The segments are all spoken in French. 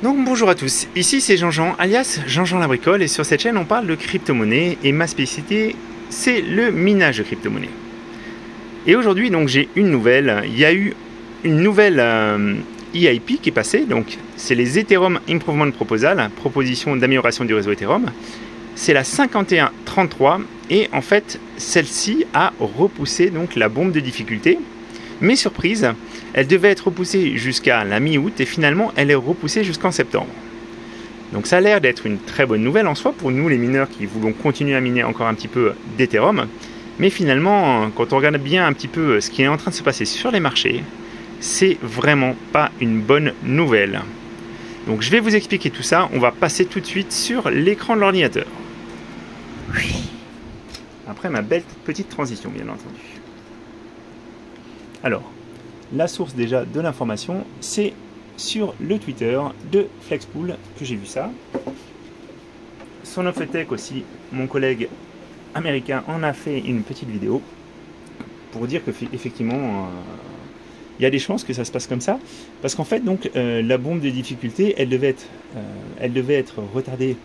Donc bonjour à tous, ici c'est Jean-Jean alias Jean-Jean la bricole et sur cette chaîne on parle de crypto-monnaie et ma spécialité c'est le minage de crypto-monnaie. Et aujourd'hui donc j'ai une nouvelle, il y a eu une nouvelle EIP qui est passée, donc c'est les Ethereum Improvement Proposal, proposition d'amélioration du réseau Ethereum. C'est la 5133 et en fait celle-ci a repoussé donc la bombe de difficulté. Mais surprise, elle devait être repoussée jusqu'à la mi-août et finalement elle est repoussée jusqu'en septembre. Donc ça a l'air d'être une très bonne nouvelle en soi pour nous les mineurs qui voulons continuer à miner encore un petit peu d'Ethereum. Mais finalement, quand on regarde bien un petit peu ce qui est en train de se passer sur les marchés, c'est vraiment pas une bonne nouvelle. Donc je vais vous expliquer tout ça, on va passer tout de suite sur l'écran de l'ordinateur. Après ma belle petite transition bien entendu. Alors, la source déjà de l'information, c'est sur le Twitter de Flexpool que j'ai vu ça. Son of the Tech aussi, mon collègue américain en a fait une petite vidéo pour dire que effectivement il y a des chances que ça se passe comme ça, parce qu'en fait donc la bombe de difficulté elle devait être retardée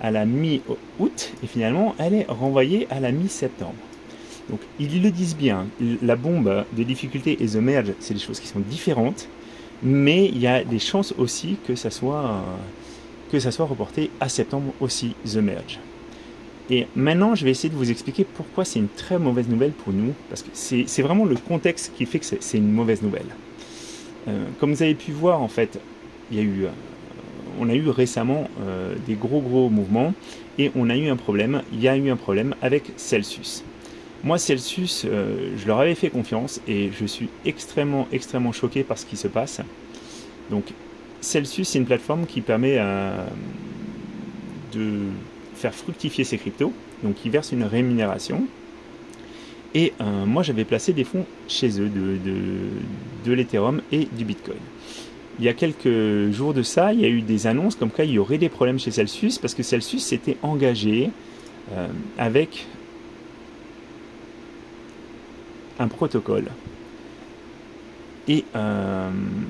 à la mi-août et finalement elle est renvoyée à la mi-septembre. Donc ils le disent bien, la bombe de difficulté et The Merge, c'est des choses qui sont différentes, mais il y a des chances aussi que ça soit reporté à septembre aussi, The Merge. Et maintenant, je vais essayer de vous expliquer pourquoi c'est une très mauvaise nouvelle pour nous, parce que c'est vraiment le contexte qui fait que c'est une mauvaise nouvelle. Comme vous avez pu voir, en fait, on a eu récemment des gros mouvements, et on a eu un problème, il y a eu un problème avec Celsius. Moi, Celsius, je leur avais fait confiance et je suis extrêmement choqué par ce qui se passe. Donc, Celsius, c'est une plateforme qui permet de faire fructifier ses cryptos. Donc, ils versent une rémunération. Et moi, j'avais placé des fonds chez eux, de l'Ethereum et du Bitcoin. Il y a quelques jours de ça, il y a eu des annonces comme quoi il y aurait des problèmes chez Celsius parce que Celsius s'était engagé avec un protocole et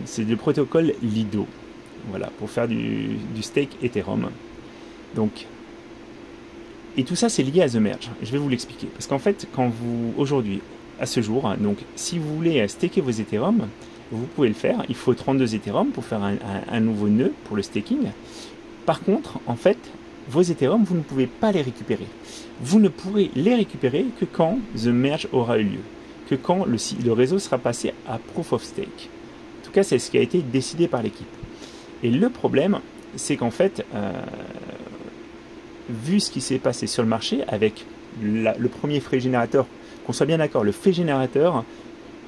c'est le protocole Lido, voilà, pour faire du stake Ethereum. Donc, et tout ça c'est lié à The Merge. Je vais vous l'expliquer parce qu'en fait quand vous aujourd'hui à ce jour, donc si vous voulez staker vos Ethereum, vous pouvez le faire. Il faut 32 Ethereum pour faire un nouveau nœud pour le staking. Par contre, en fait, vos Ethereum, vous ne pouvez pas les récupérer. Vous ne pourrez les récupérer que quand The Merge aura eu lieu, que quand le réseau sera passé à Proof of Stake. En tout cas, c'est ce qui a été décidé par l'équipe. Et le problème, c'est qu'en fait, vu ce qui s'est passé sur le marché avec le premier frais générateur, qu'on soit bien d'accord, le frais générateur,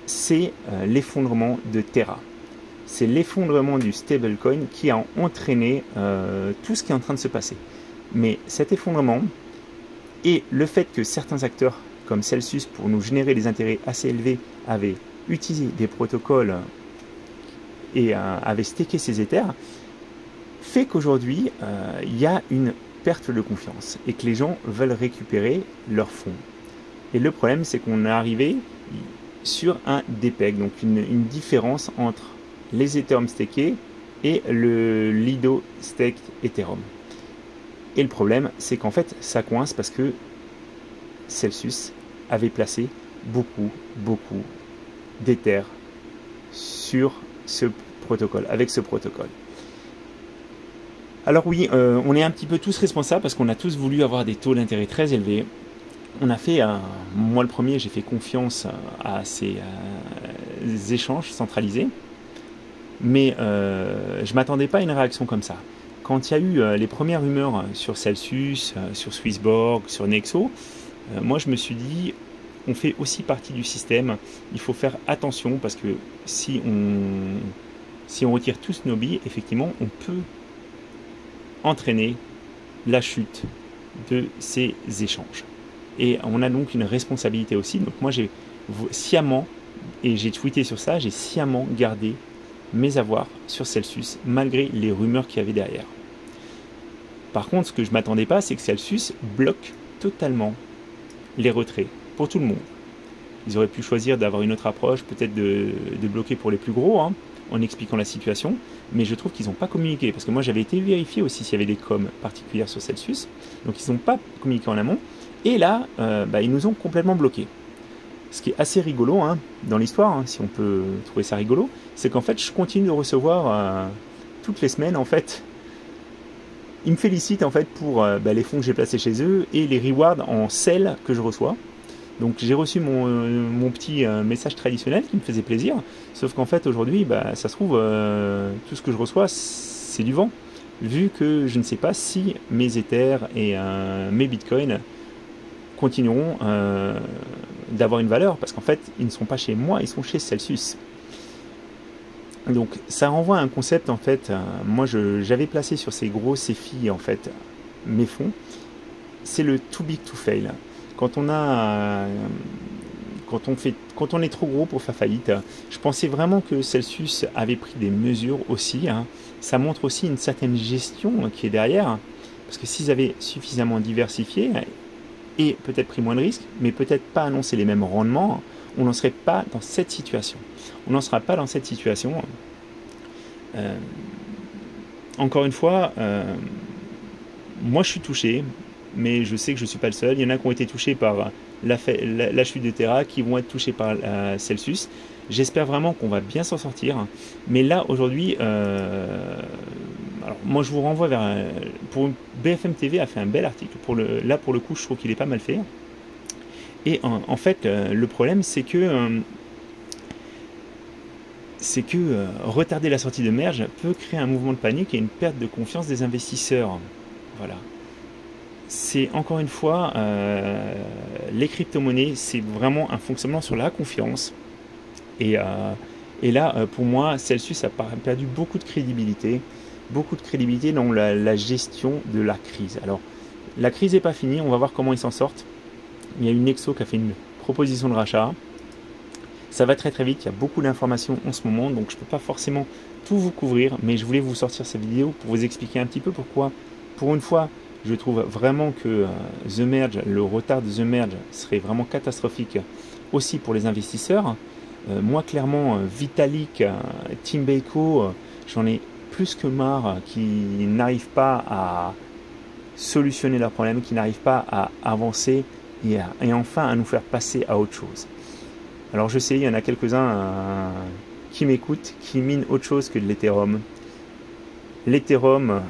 c'est l'effondrement de Terra. C'est l'effondrement du stablecoin qui a entraîné tout ce qui est en train de se passer. Mais cet effondrement et le fait que certains acteurs comme Celsius, pour nous générer des intérêts assez élevés, avaient utilisé des protocoles et avaient staké ces Ethers, fait qu'aujourd'hui, il y a une perte de confiance et que les gens veulent récupérer leurs fonds. Et le problème, c'est qu'on est arrivé sur un DPEG, donc une différence entre les Ethereum stakés et le Lido staked Ethereum. Et le problème, c'est qu'en fait, ça coince parce que Celsius avait placé beaucoup d'Ethers sur ce protocole, avec ce protocole. Alors oui, on est un petit peu tous responsables parce qu'on a tous voulu avoir des taux d'intérêt très élevés. On a fait, moi le premier, j'ai fait confiance à ces échanges centralisés, mais je ne m'attendais pas à une réaction comme ça. Quand il y a eu les premières rumeurs sur Celsius, sur Swissborg, sur Nexo, moi je me suis dit, on fait aussi partie du système, il faut faire attention parce que si on retire tous nos billes, effectivement, on peut entraîner la chute de ces échanges. Et on a donc une responsabilité aussi. Donc moi j'ai sciemment, et j'ai tweeté sur ça, j'ai sciemment gardé mes avoirs sur Celsius malgré les rumeurs qu'il y avait derrière. Par contre, ce que je ne m'attendais pas, c'est que Celsius bloque totalement les retraits pour tout le monde. Ils auraient pu choisir d'avoir une autre approche, peut-être de bloquer pour les plus gros, hein, en expliquant la situation, mais je trouve qu'ils n'ont pas communiqué, parce que moi j'avais été vérifier aussi s'il y avait des coms particulières sur Celsius, donc ils n'ont pas communiqué en amont, et là, ils nous ont complètement bloqués. Ce qui est assez rigolo hein, dans l'histoire, hein, si on peut trouver ça rigolo, c'est qu'en fait je continue de recevoir toutes les semaines en fait. Ils me félicitent en fait pour les fonds que j'ai placés chez eux et les rewards en sel que je reçois. Donc j'ai reçu mon petit message traditionnel qui me faisait plaisir, sauf qu'en fait aujourd'hui, ça se trouve, tout ce que je reçois c'est du vent, vu que je ne sais pas si mes Ethers et mes Bitcoins continueront d'avoir une valeur, parce qu'en fait ils ne sont pas chez moi, ils sont chez Celsius. Donc ça renvoie à un concept en fait, moi j'avais placé sur ces gros CFI en fait mes fonds, c'est le too big to fail. Quand on est trop gros pour faire faillite, je pensais vraiment que Celsius avait pris des mesures aussi, hein. Ça montre aussi une certaine gestion qui est derrière, parce que s'ils avaient suffisamment diversifié et peut-être pris moins de risques, mais peut-être pas annoncé les mêmes rendements, on n'en serait pas dans cette situation. On n'en sera pas dans cette situation. Encore une fois, moi je suis touché, mais je sais que je ne suis pas le seul. Il y en a qui ont été touchés par la chute de Terra, qui vont être touchés par Celsius. J'espère vraiment qu'on va bien s'en sortir. Mais là, aujourd'hui, alors moi je vous renvoie vers... BFM TV a fait un bel article. Là, pour le coup, je trouve qu'il est pas mal fait. Et en fait, le problème, c'est que retarder la sortie de Merge peut créer un mouvement de panique et une perte de confiance des investisseurs. Voilà. C'est encore une fois, les crypto-monnaies, c'est vraiment un fonctionnement sur la confiance. Et là, pour moi, Celsius a perdu beaucoup de crédibilité dans la gestion de la crise. Alors, la crise n'est pas finie, on va voir comment ils s'en sortent. Il y a une Nexo qui a fait une proposition de rachat. Ça va très très vite, il y a beaucoup d'informations en ce moment, donc je ne peux pas forcément tout vous couvrir, mais je voulais vous sortir cette vidéo pour vous expliquer un petit peu pourquoi, pour une fois, je trouve vraiment que The Merge, le retard de The Merge serait vraiment catastrophique aussi pour les investisseurs. Moi clairement, Vitalik, Tim Beyko, j'en ai plus que marre qui n'arrivent pas à solutionner leurs problèmes, qui n'arrivent pas à avancer et enfin à nous faire passer à autre chose. Alors je sais, il y en a quelques-uns qui m'écoutent, qui minent autre chose que de l'Ethereum. L'Ethereum,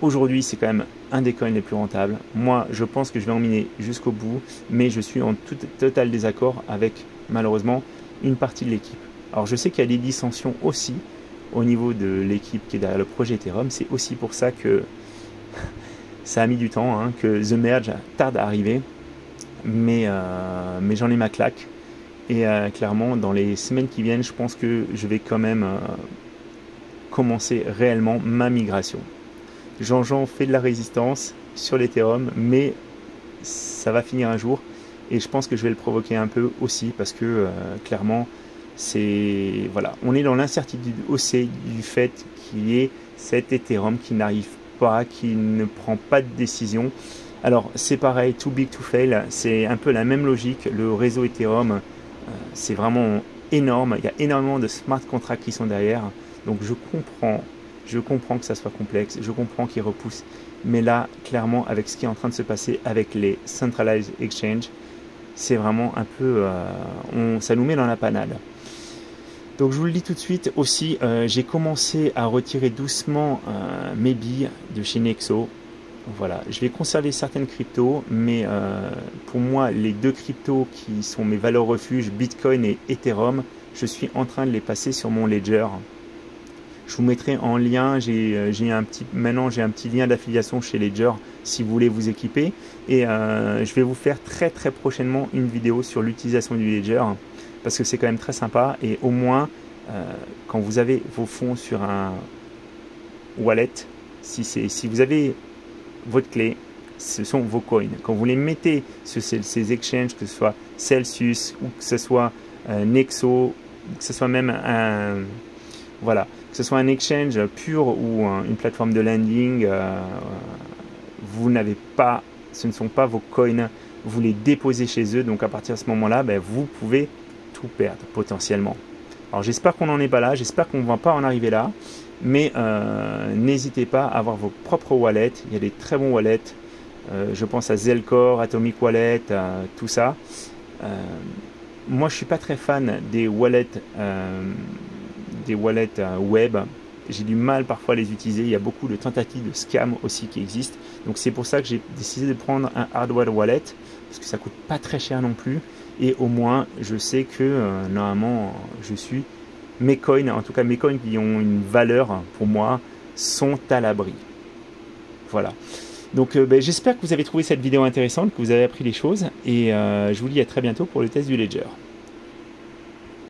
aujourd'hui, c'est quand même un des coins les plus rentables. Moi, je pense que je vais en miner jusqu'au bout, mais je suis en total désaccord avec, malheureusement, une partie de l'équipe. Alors je sais qu'il y a des dissensions aussi au niveau de l'équipe qui est derrière le projet Ethereum. C'est aussi pour ça que ça a mis du temps, hein, que The Merge tarde à arriver. Mais j'en ai ma claque. Et clairement, dans les semaines qui viennent, je pense que je vais quand même commencer réellement ma migration. Jean-Jean fait de la résistance sur l'Ethereum, mais ça va finir un jour. Et je pense que je vais le provoquer un peu aussi, parce que clairement, voilà, on est dans l'incertitude aussi du fait qu'il y ait cet Ethereum qui n'arrive pas, qui ne prend pas de décision. Alors c'est pareil, too big to fail, c'est un peu la même logique. Le réseau Ethereum, c'est vraiment énorme. Il y a énormément de smart contracts qui sont derrière. Donc je comprends que ça soit complexe, je comprends qu'ils repoussent. Mais là, clairement, avec ce qui est en train de se passer avec les Centralized Exchange, c'est vraiment un peu... ça nous met dans la panade. Donc je vous le dis tout de suite aussi, j'ai commencé à retirer doucement mes billes de chez Nexo. Voilà, je vais conserver certaines cryptos, mais pour moi, les deux cryptos qui sont mes valeurs refuges, Bitcoin et Ethereum, je suis en train de les passer sur mon Ledger. Je vous mettrai en lien, maintenant j'ai un petit lien d'affiliation chez Ledger si vous voulez vous équiper. Et je vais vous faire très très prochainement une vidéo sur l'utilisation du Ledger, parce que c'est quand même très sympa. Et au moins, quand vous avez vos fonds sur un wallet, si vous avez votre clé, ce sont vos coins. Quand vous les mettez sur ces exchanges, que ce soit Celsius ou que ce soit Nexo, que ce soit même voilà, que ce soit un exchange pur ou une plateforme de lending, ce ne sont pas vos coins, vous les déposez chez eux. Donc à partir de ce moment-là, vous pouvez tout perdre potentiellement. Alors j'espère qu'on n'en est pas là, j'espère qu'on ne va pas en arriver là, mais n'hésitez pas à avoir vos propres wallets. Il y a des très bons wallets, je pense à Zelcore, Atomic Wallet, tout ça. Moi je suis pas très fan des wallets web. J'ai du mal parfois à les utiliser, il y a beaucoup de tentatives de scam aussi qui existent. Donc c'est pour ça que j'ai décidé de prendre un hardware wallet, parce que ça coûte pas très cher non plus. Et au moins je sais que normalement je suis, mes coins, en tout cas mes coins qui ont une valeur pour moi, sont à l'abri. Voilà. Donc j'espère que vous avez trouvé cette vidéo intéressante, que vous avez appris les choses. Et je vous dis à très bientôt pour le test du Ledger.